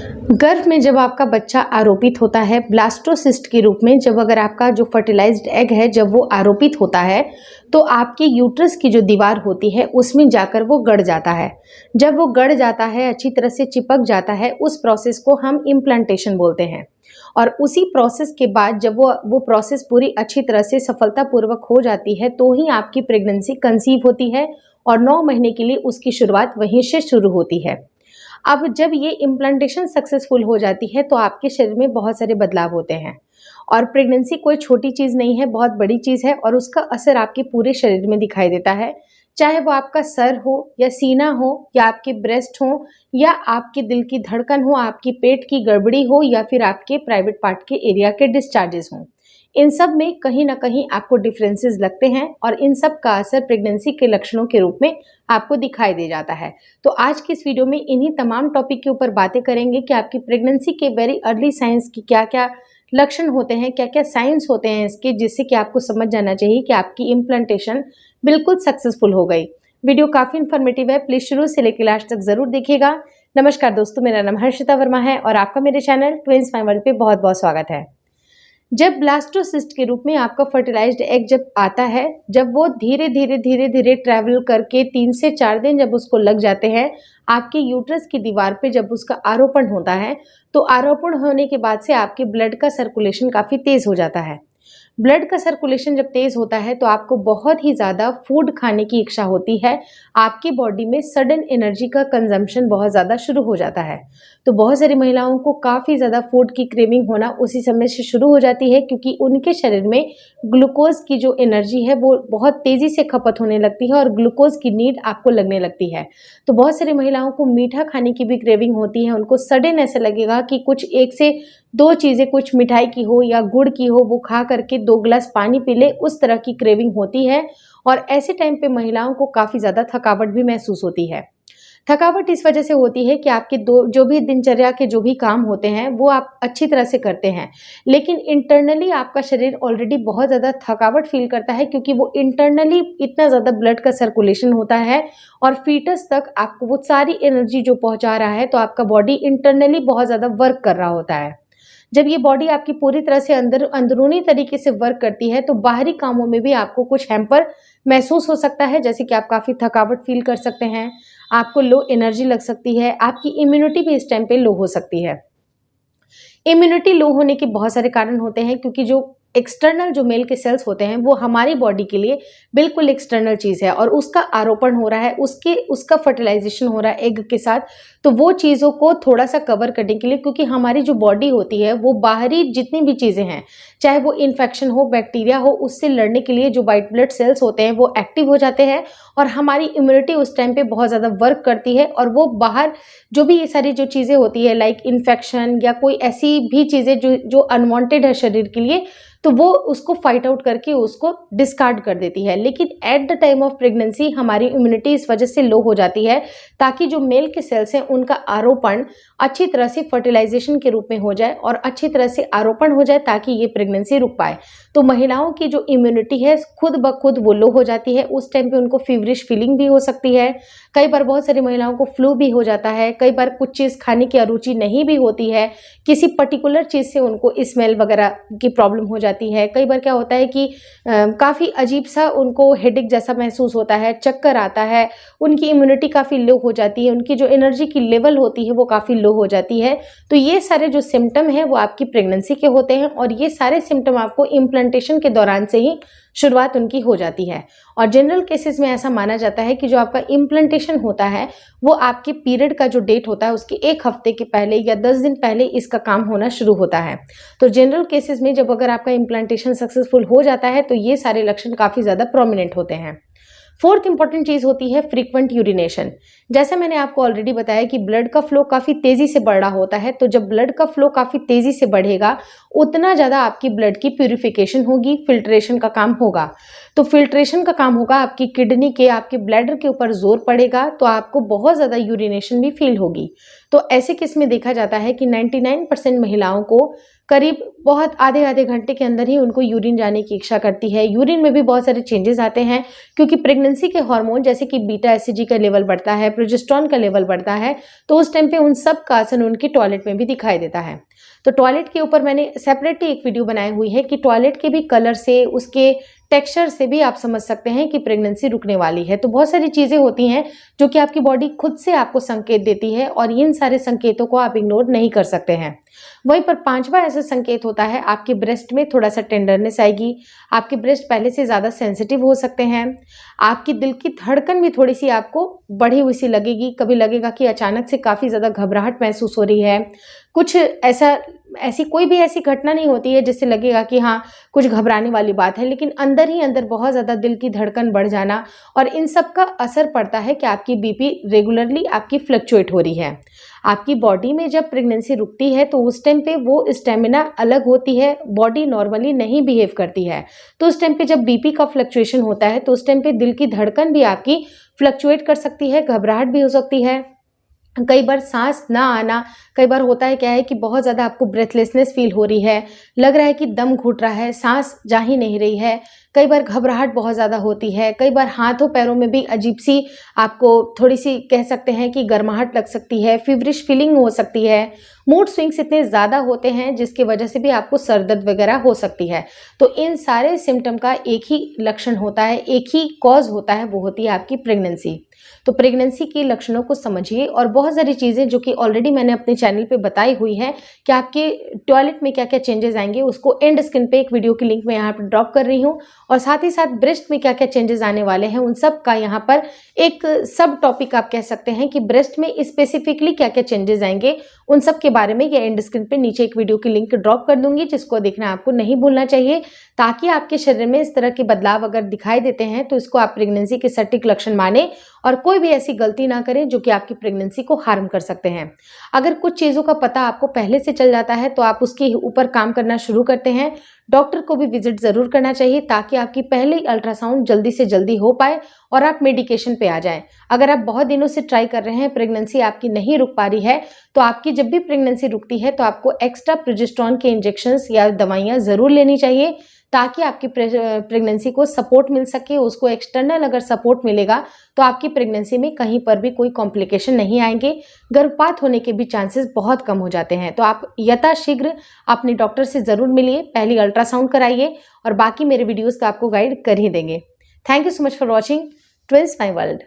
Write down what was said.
गर्भ में जब आपका बच्चा आरोपित होता है ब्लास्टोसिस्ट के रूप में, जब अगर आपका जो फर्टिलाइज्ड एग है जब वो आरोपित होता है तो आपके यूट्रस की जो दीवार होती है उसमें जाकर वो गड़ जाता है। जब वो गड़ जाता है, अच्छी तरह से चिपक जाता है, उस प्रोसेस को हम इम्प्लांटेशन बोलते हैं। और उसी प्रोसेस के बाद जब वो प्रोसेस पूरी अच्छी तरह से सफलतापूर्वक हो जाती है तो ही आपकी प्रेगनेंसी कंसीव होती है और 9 महीने के लिए उसकी शुरुआत वहीं से शुरू होती है। अब जब ये इम्प्लांटेशन सक्सेसफुल हो जाती है तो आपके शरीर में बहुत सारे बदलाव होते हैं। और प्रेगनेंसी कोई छोटी चीज़ नहीं है, बहुत बड़ी चीज़ है और उसका असर आपके पूरे शरीर में दिखाई देता है। चाहे वो आपका सर हो या सीना हो या आपके ब्रेस्ट हो या आपके दिल की धड़कन हो, आपकी पेट की गड़बड़ी हो या फिर आपके प्राइवेट पार्ट के एरिया के डिस्चार्जेस हों। इन सब में कहीं ना कहीं आपको डिफरेंसेस लगते हैं और इन सब का असर प्रेगनेंसी के लक्षणों के रूप में आपको दिखाई दे जाता है। तो आज की इस वीडियो में इन्हीं तमाम टॉपिक के ऊपर बातें करेंगे कि आपकी प्रेगनेंसी के वेरी अर्ली साइंस की क्या क्या लक्षण होते हैं, क्या क्या साइंस होते हैं इसके, जिससे कि आपको समझ जाना चाहिए कि आपकी इम्प्लांटेशन बिल्कुल सक्सेसफुल हो गई। वीडियो काफ़ी इन्फॉर्मेटिव है, प्लीज़ शुरू से लेकर लास्ट तक ज़रूर देखिएगा। नमस्कार दोस्तों, मेरा नाम हर्षिता वर्मा है और आपका मेरे चैनल ट्विंस माय वर्ल्ड पे बहुत बहुत स्वागत है। जब ब्लास्टोसिस्ट के रूप में आपका फर्टिलाइज्ड एग जब आता है, जब वो धीरे धीरे ट्रैवल करके 3 से 4 दिन जब उसको लग जाते हैं आपके यूट्रस की दीवार पे, जब उसका आरोपण होता है तो आरोपण होने के बाद से आपके ब्लड का सर्कुलेशन काफ़ी तेज़ हो जाता है। ब्लड का सर्कुलेशन जब तेज़ होता है तो आपको बहुत ही ज़्यादा फूड खाने की इच्छा होती है, आपकी बॉडी में सडन एनर्जी का कंजम्पशन बहुत ज़्यादा शुरू हो जाता है। तो बहुत सारी महिलाओं को काफ़ी ज़्यादा फूड की क्रेविंग होना उसी समय से शुरू हो जाती है, क्योंकि उनके शरीर में ग्लूकोज की जो एनर्जी है वो बहुत तेज़ी से खपत होने लगती है और ग्लूकोज की नीड आपको लगने लगती है। तो बहुत सारी महिलाओं को मीठा खाने की भी क्रेविंग होती है, उनको सडन ऐसा लगेगा कि कुछ 1 से 2 चीज़ें, कुछ मिठाई की हो या गुड़ की हो, वो खा करके 2 गिलास पानी पी ले, उस तरह की क्रेविंग होती है। और ऐसे टाइम पे महिलाओं को काफ़ी ज़्यादा थकावट भी महसूस होती है। थकावट इस वजह से होती है कि आपके जो भी दिनचर्या के जो भी काम होते हैं वो आप अच्छी तरह से करते हैं, लेकिन इंटरनली आपका शरीर ऑलरेडी बहुत ज़्यादा थकावट फील करता है, क्योंकि वो इंटरनली इतना ज़्यादा ब्लड का सर्कुलेशन होता है और फीटस तक आपको वो सारी एनर्जी जो पहुंचा रहा है, तो आपका बॉडी इंटरनली बहुत ज़्यादा वर्क कर रहा होता है। जब ये बॉडी आपकी पूरी तरह से अंदरूनी तरीके से वर्क करती है तो बाहरी कामों में भी आपको कुछ हैम्पर महसूस हो सकता है, जैसे कि आप काफ़ी थकावट फील कर सकते हैं, आपको लो एनर्जी लग सकती है, आपकी इम्यूनिटी भी इस टाइम पे लो हो सकती है। इम्यूनिटी लो होने के बहुत सारे कारण होते हैं, क्योंकि जो एक्सटर्नल जो मेल के सेल्स होते हैं वो हमारी बॉडी के लिए बिल्कुल एक्सटर्नल चीज़ है और उसका आरोपण हो रहा है, उसका फर्टिलाइजेशन हो रहा है एग के साथ। तो वो चीज़ों को थोड़ा सा कवर करने के लिए, क्योंकि हमारी जो बॉडी होती है वो बाहरी जितनी भी चीज़ें हैं, चाहे वो इन्फेक्शन हो, बैक्टीरिया हो, उससे लड़ने के लिए जो वाइट ब्लड सेल्स होते हैं वो एक्टिव हो जाते हैं और हमारी इम्यूनिटी उस टाइम पे बहुत ज़्यादा वर्क करती है। और वो बाहर जो भी ये सारी जो चीज़ें होती है, लाइक इन्फेक्शन या कोई ऐसी भी चीज़ें जो अनवांटेड है शरीर के लिए, तो वो उसको फाइट आउट करके उसको डिस्कार्ड कर देती है। लेकिन at the time of pregnancy हमारी इम्यूनिटी इस वजह से लो हो जाती है, ताकि जो मेल के सेल्स हैं उनका आरोपण अच्छी तरह से फर्टिलाइजेशन के रूप में हो जाए और अच्छी तरह से आरोपण हो जाए, ताकि ये प्रेगनेंसी रुक पाए। तो महिलाओं की जो इम्यूनिटी है खुद ब खुद वो लो हो जाती है। उस टाइम पे उनको फीवरिश फीलिंग भी हो सकती है, कई बार बहुत सारी महिलाओं को फ्लू भी हो जाता है, कई बार कुछ चीज़ खाने की अरुचि नहीं भी होती है, किसी पर्टिकुलर चीज़ से उनको स्मेल वगैरह की प्रॉब्लम हो जाती है। कई बार क्या होता है कि काफ़ी अजीब सा उनको हेडेक जैसा महसूस होता है, चक्कर आता है, उनकी इम्यूनिटी काफ़ी लो हो जाती है, उनकी जो एनर्जी की लेवल होती है वो काफ़ी लो हो जाती है। तो ये सारे जो सिम्टम हैं वो आपकी प्रेगनेंसी के होते हैं और ये सारे सिम्टम आपको इम्प्लांटेशन के दौरान से ही शुरुआत उनकी हो जाती है। और जनरल केसेस में ऐसा माना जाता है कि जो आपका इम्प्लांटेशन होता है वो आपके पीरियड का जो डेट होता है उसके 1 हफ्ते के पहले या 10 दिन पहले इसका काम होना शुरू होता है। तो जनरल केसेस में जब अगर आपका इम्प्लांटेशन सक्सेसफुल हो जाता है तो ये सारे लक्षण काफ़ी ज़्यादा प्रोमिनेंट होते हैं। 4th इंपॉर्टेंट चीज़ होती है फ्रीक्वेंट यूरिनेशन। जैसे मैंने आपको ऑलरेडी बताया कि ब्लड का फ्लो काफ़ी तेज़ी से बढ़ रहा होता है, तो जब ब्लड का फ्लो काफ़ी तेज़ी से बढ़ेगा उतना ज़्यादा आपकी ब्लड की प्यूरिफिकेशन होगी, फिल्ट्रेशन का काम होगा। तो फिल्ट्रेशन का काम होगा आपकी किडनी के, आपके ब्लैडर के ऊपर जोर पड़ेगा तो आपको बहुत ज़्यादा यूरिनेशन भी फील होगी। तो ऐसे केस में देखा जाता है कि 99% महिलाओं को करीब बहुत आधे घंटे के अंदर ही उनको यूरिन जाने की इच्छा करती है। यूरिन में भी बहुत सारे चेंजेस आते हैं क्योंकि प्रेगनेंसी के हार्मोन जैसे कि बीटा एसजी का लेवल बढ़ता है, प्रोजेस्टेरोन का लेवल बढ़ता है, तो उस टाइम पे उन सब का असर उनके टॉयलेट में भी दिखाई देता है। तो टॉयलेट के ऊपर मैंने सेपरेटली एक वीडियो बनाई हुई है कि टॉयलेट के भी कलर से, उसके टेक्सचर से भी आप समझ सकते हैं कि प्रेगनेंसी रुकने वाली है। तो बहुत सारी चीज़ें होती हैं जो कि आपकी बॉडी खुद से आपको संकेत देती है और इन सारे संकेतों को आप इग्नोर नहीं कर सकते हैं। वहीं पर पांचवा ऐसा संकेत होता है, आपके ब्रेस्ट में थोड़ा सा टेंडरनेस आएगी, आपके ब्रेस्ट पहले से ज़्यादा सेंसिटिव हो सकते हैं, आपकी दिल की धड़कन भी थोड़ी सी आपको बढ़ी हुई सी लगेगी, कभी लगेगा कि अचानक से काफ़ी ज़्यादा घबराहट महसूस हो रही है। कुछ ऐसी कोई भी ऐसी घटना नहीं होती है जिससे लगेगा कि हाँ कुछ घबराने वाली बात है, लेकिन अंदर ही अंदर बहुत ज़्यादा दिल की धड़कन बढ़ जाना, और इन सब का असर पड़ता है कि आपकी बीपी रेगुलरली आपकी फ्लक्चुएट हो रही है। आपकी बॉडी में जब प्रेगनेंसी रुकती है तो उस टाइम पे वो स्टेमिना अलग होती है, बॉडी नॉर्मली नहीं बिहेव करती है। तो उस टाइम पे जब बीपी का फ्लक्चुएशन होता है तो उस टाइम पे दिल की धड़कन भी आपकी फ्लक्चुएट कर सकती है, घबराहट भी हो सकती है, कई बार सांस ना आना, कई बार होता है क्या है कि बहुत ज़्यादा आपको ब्रेथलेसनेस फील हो रही है, लग रहा है कि दम घुट रहा है, सांस जा ही नहीं रही है, कई बार घबराहट बहुत ज़्यादा होती है, कई बार हाथों पैरों में भी अजीब सी आपको थोड़ी सी कह सकते हैं कि गर्माहट लग सकती है, फीवरिश फीलिंग हो सकती है, मूड स्विंग्स इतने ज़्यादा होते हैं जिसकी वजह से भी आपको सर दर्द वगैरह हो सकती है। तो इन सारे सिम्टम का एक ही लक्षण होता है, एक ही कॉज होता है, वो होती है आपकी प्रेगनेंसी। तो प्रेगनेंसी के लक्षणों को समझिए और बहुत सारी चीज़ें जो कि ऑलरेडी मैंने अपने चैनल पे बताई हुई है कि आपके टॉयलेट में क्या क्या चेंजेस आएंगे, उसको एंड स्क्रीन पे एक वीडियो की लिंक मैं यहाँ पर ड्रॉप कर रही हूँ, और साथ ही साथ ब्रेस्ट में क्या क्या चेंजेस आने वाले हैं उन सब का यहाँ पर एक सब टॉपिक आप कह सकते हैं कि ब्रेस्ट में स्पेसिफिकली क्या क्या चेंजेस आएंगे उन सब के बारे में ये एंड स्क्रीन पे नीचे एक वीडियो की लिंक ड्रॉप कर दूंगी, जिसको देखना आपको नहीं भूलना चाहिए, ताकि आपके शरीर में इस तरह के बदलाव अगर दिखाई देते हैं तो इसको आप प्रेगनेंसी के सटीक लक्षण माने और कोई भी ऐसी गलती ना करें जो कि आपकी प्रेगनेंसी को हार्म कर सकते हैं। अगर कुछ चीज़ों का पता आपको पहले से चल जाता है तो आप उसके ऊपर काम करना शुरू करते हैं। डॉक्टर को भी विजिट ज़रूर करना चाहिए ताकि आपकी पहले अल्ट्रासाउंड जल्दी से जल्दी हो पाए और आप मेडिकेशन पे आ जाएं। अगर आप बहुत दिनों से ट्राई कर रहे हैं, प्रेगनेंसी आपकी नहीं रुक पा रही है, तो आपकी जब भी प्रेगनेंसी रुकती है तो आपको एक्स्ट्रा प्रोजेस्टेरोन के इंजेक्शंस या दवाइयाँ ज़रूर लेनी चाहिए ताकि आपकी प्रेगनेंसी को सपोर्ट मिल सके। उसको एक्सटर्नल अगर सपोर्ट मिलेगा तो आपकी प्रेगनेंसी में कहीं पर भी कोई कॉम्प्लिकेशन नहीं आएंगे, गर्भपात होने के भी चांसेस बहुत कम हो जाते हैं। तो आप यथाशीघ्र अपने डॉक्टर से ज़रूर मिलिए, पहली अल्ट्रासाउंड कराइए और बाकी मेरे वीडियोज़ तो आपको गाइड कर ही देंगे। Thank you so much for watching twins my world.